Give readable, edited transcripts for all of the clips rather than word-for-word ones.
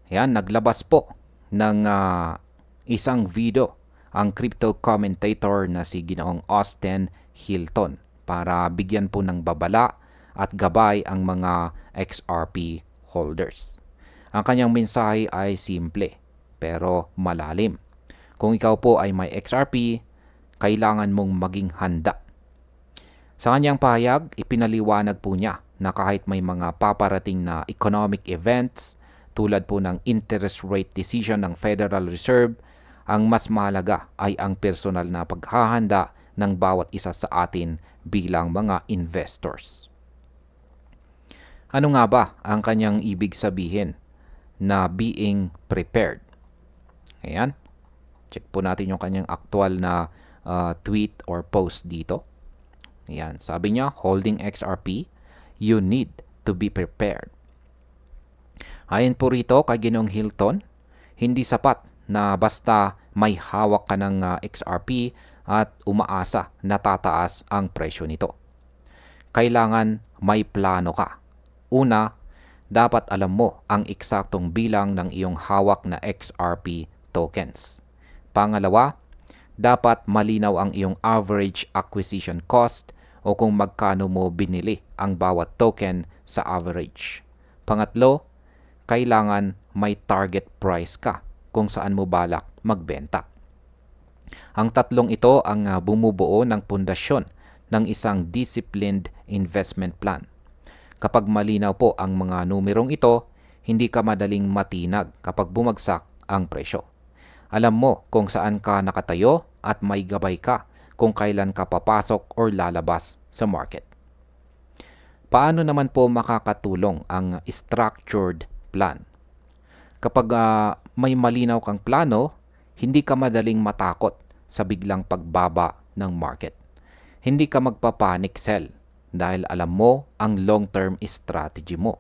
Ayan, naglabas po ng isang video ang crypto commentator na si Ginoong Austin Hilton para bigyan po ng babala at gabay ang mga XRP holders. Ang kanyang mensahe ay simple pero malalim. Kung ikaw po ay may XRP, kailangan mong maging handa. Sa kanyang pahayag, ipinaliwanag po niya na kahit may mga paparating na economic events tulad po ng interest rate decision ng Federal Reserve, ang mas mahalaga ay ang personal na paghahanda ng bawat isa sa atin bilang mga investors. Ano nga ba ang kanyang ibig sabihin na being prepared? Ayan, check po natin yung kanyang aktual na tweet or post dito. Ayan, sabi niya, holding XRP, you need to be prepared. Ayon po rito kay Ginoong Hilton, hindi sapat na basta may hawak ka ng XRP at umaasa na tataas ang presyo nito. Kailangan may plano ka. Una, dapat alam mo ang eksaktong bilang ng iyong hawak na XRP tokens. Pangalawa, dapat malinaw ang iyong average acquisition cost o kung magkano mo binili ang bawat token sa average. Pangatlo, kailangan may target price ka kung saan mo balak magbenta. Ang tatlong ito ang bumubuo ng pundasyon ng isang disciplined investment plan. Kapag malinaw po ang mga numerong ito, hindi ka madaling matinag kapag bumagsak ang presyo. Alam mo kung saan ka nakatayo at may gabay ka kung kailan ka papasok or lalabas sa market. Paano naman po makakatulong ang structured plan? Kapag may malinaw kang plano, hindi ka madaling matakot sa biglang pagbaba ng market. Hindi ka magpapanic sell dahil alam mo ang long-term strategy mo.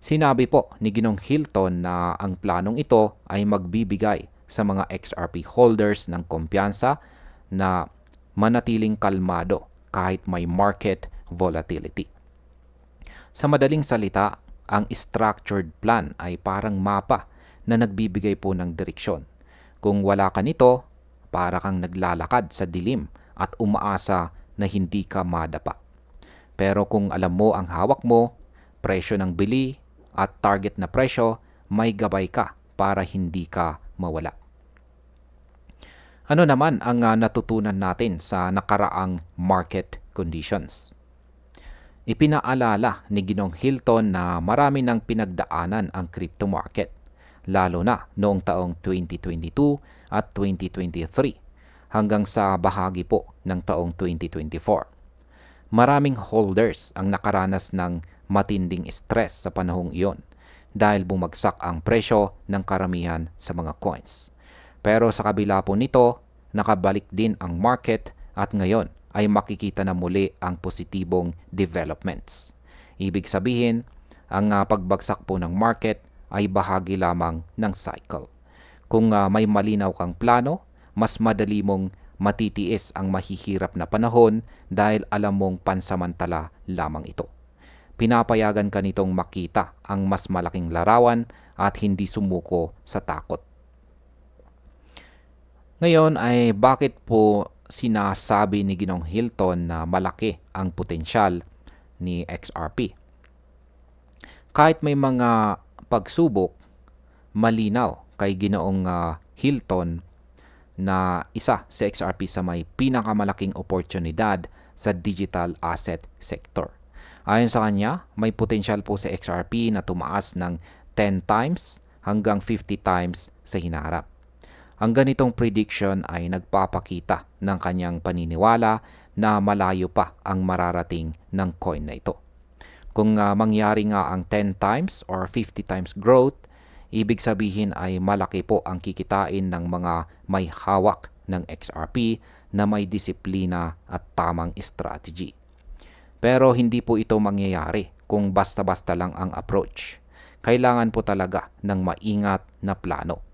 Sinabi po ni Ginoong Hilton na ang planong ito ay magbibigay sa mga XRP holders ng kumpiyansa na manatiling kalmado kahit may market volatility. Sa madaling salita, ang structured plan ay parang mapa na nagbibigay po ng direksyon. Kung wala ka nito, para kang naglalakad sa dilim at umaasa na hindi ka madapa. Pero kung alam mo ang hawak mo, presyo ng bili at target na presyo, may gabay ka para hindi ka mawala. Ano naman ang natutunan natin sa nakaraang market conditions? Ipinaalala ni Ginoong Hilton na marami ng pinagdaanan ang crypto market, lalo na noong taong 2022 at 2023 hanggang sa bahagi po ng taong 2024. Maraming holders ang nakaranas ng matinding stress sa panahong iyon dahil bumagsak ang presyo ng karamihan sa mga coins. Pero sa kabila po nito, nakabalik din ang market at ngayon ay makikita na muli ang positibong developments. Ibig sabihin, ang pagbagsak po ng market ay bahagi lamang ng cycle. Kung may malinaw kang plano, mas madali mong matitiis ang mahihirap na panahon dahil alam mong pansamantala lamang ito. Pinapayagan ka nitong makita ang mas malaking larawan at hindi sumuko sa takot. Ngayon ay bakit po sinasabi ni Ginoong Hilton na malaki ang potensyal ni XRP? Kahit may mga pagsubok, malinaw kay Ginoong Hilton na isa sa XRP sa may pinakamalaking oportunidad sa digital asset sector. Ayon sa kanya, may potensyal po sa XRP na tumaas ng 10 times hanggang 50 times sa hinaharap. Ang ganitong prediction ay nagpapakita ng kanyang paniniwala na malayo pa ang mararating ng coin na ito. Kung mangyari nga ang 10 times or 50 times growth, ibig sabihin ay malaki po ang kikitain ng mga may hawak ng XRP na may disiplina at tamang strategy. Pero hindi po ito mangyayari kung basta-basta lang ang approach. Kailangan po talaga ng maingat na plano.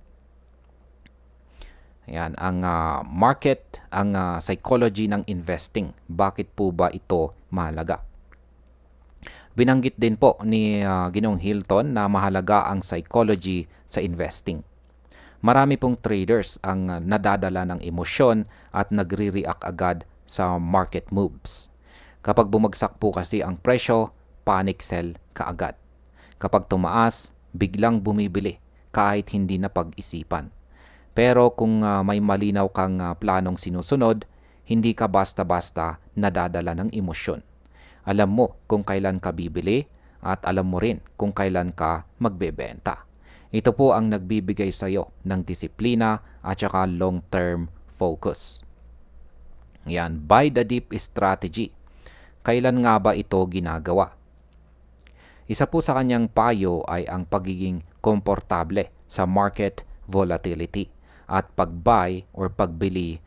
Ayan, ang market, ang psychology ng investing. Bakit po ba ito mahalaga? Binanggit din po ni Ginoong Hilton na mahalaga ang psychology sa investing. Marami pong traders ang nadadala ng emosyon at nagre-react agad sa market moves. Kapag bumagsak po kasi ang presyo, panic sell kaagad. Kapag tumaas, biglang bumibili kahit hindi na pag-isipan. Pero kung may malinaw kang planong sinusunod, hindi ka basta-basta nadadala ng emosyon. Alam mo kung kailan ka bibili at alam mo rin kung kailan ka magbebenta. Ito po ang nagbibigay sa iyo ng disiplina at saka long-term focus. Yan, buy the dip strategy. Kailan nga ba ito ginagawa? Isa po sa kanyang payo ay ang pagiging komportable sa market volatility at pag-buy or pagbili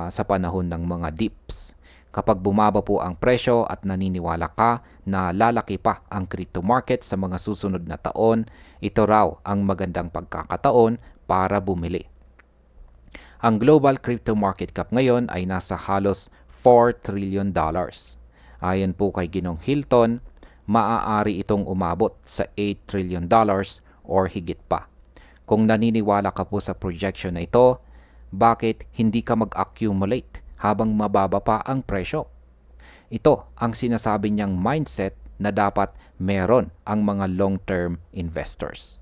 sa panahon ng mga dips. Kapag bumaba po ang presyo at naniniwala ka na lalaki pa ang crypto market sa mga susunod na taon, ito raw ang magandang pagkakataon para bumili. Ang global crypto market cap ngayon ay nasa halos $4 trillion. Ayon po kay Ginoong Hilton, maaari itong umabot sa $8 trillion or higit pa. Kung naniniwala ka po sa projection na ito, bakit hindi ka mag-accumulate habang mababa pa ang presyo? Ito ang sinasabi niyang mindset na dapat meron ang mga long-term investors.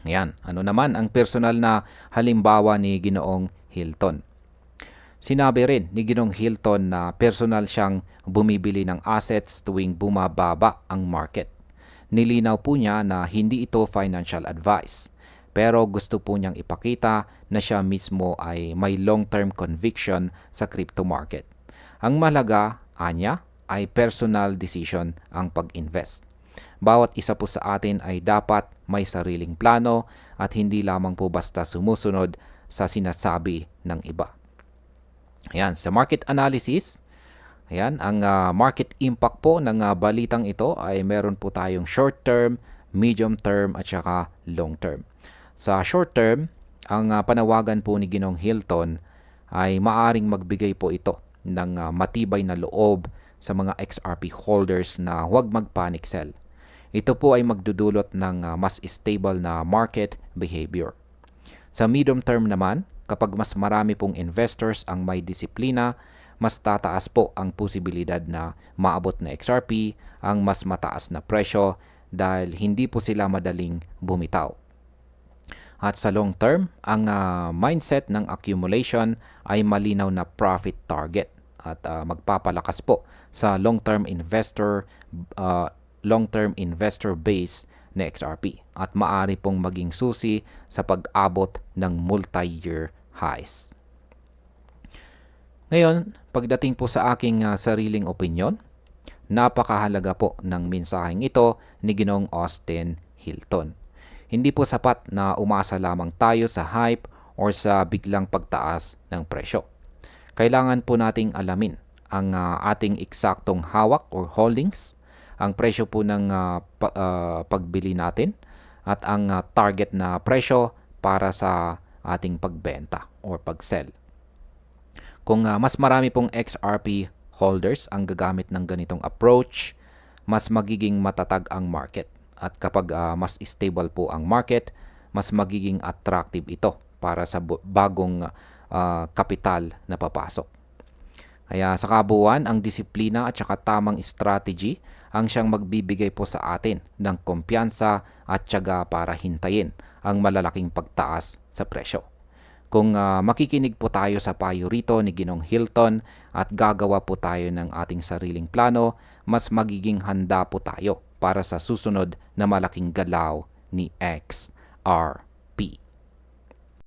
Yan, ano naman ang personal na halimbawa ni Ginoong Hilton? Sinabi rin ni Ginoong Hilton na personal siyang bumibili ng assets tuwing bumababa ang market. Nilinaw po niya na hindi ito financial advice, pero gusto po niyang ipakita na siya mismo ay may long-term conviction sa crypto market. Ang mahalaga, anya, ay personal decision ang pag-invest. Bawat isa po sa atin ay dapat may sariling plano at hindi lamang po basta sumusunod sa sinasabi ng iba. Ayan, sa market analysis, ayan, ang market impact po ng balitang ito ay meron po tayong short term, medium term at saka long term. Sa short term, ang panawagan po ni Ginoong Hilton ay maaring magbigay po ito ng matibay na loob sa mga XRP holders na huwag mag-panic sell. Ito po ay magdudulot ng mas stable na market behavior. Sa medium term naman, kapag mas marami pong investors ang may disiplina, mas tataas po ang posibilidad na maabot na XRP ang mas mataas na presyo dahil hindi po sila madaling bumitaw. At sa long term, ang mindset ng accumulation ay malinaw na profit target at magpapalakas po sa long-term investor base na XRP at maaari pong maging susi sa pag-abot ng multi-year highs. Ngayon, pagdating po sa aking sariling opinyon, napakahalaga po ng mensaheng ito ni Ginoong Austin Hilton. Hindi po sapat na umasa lamang tayo sa hype or sa biglang pagtaas ng presyo. Kailangan po nating alamin ang ating eksaktong hawak or holdings, ang presyo po ng pagbili natin at ang target na presyo para sa ating pagbenta or pag-sell. Kung mas marami pong XRP holders ang gagamit ng ganitong approach, mas magiging matatag ang market. At kapag mas stable po ang market, mas magiging attractive ito para sa bagong kapital na papasok. Kaya sa kabuuan, ang disiplina at saka tamang strategy ang siyang magbibigay po sa atin ng kumpiyansa at tiyaga para hintayin ang malalaking pagtaas sa presyo. Kung makikinig po tayo sa payo rito ni Ginoong Hilton at gagawa po tayo ng ating sariling plano, mas magiging handa po tayo para sa susunod na malaking galaw ni XRP.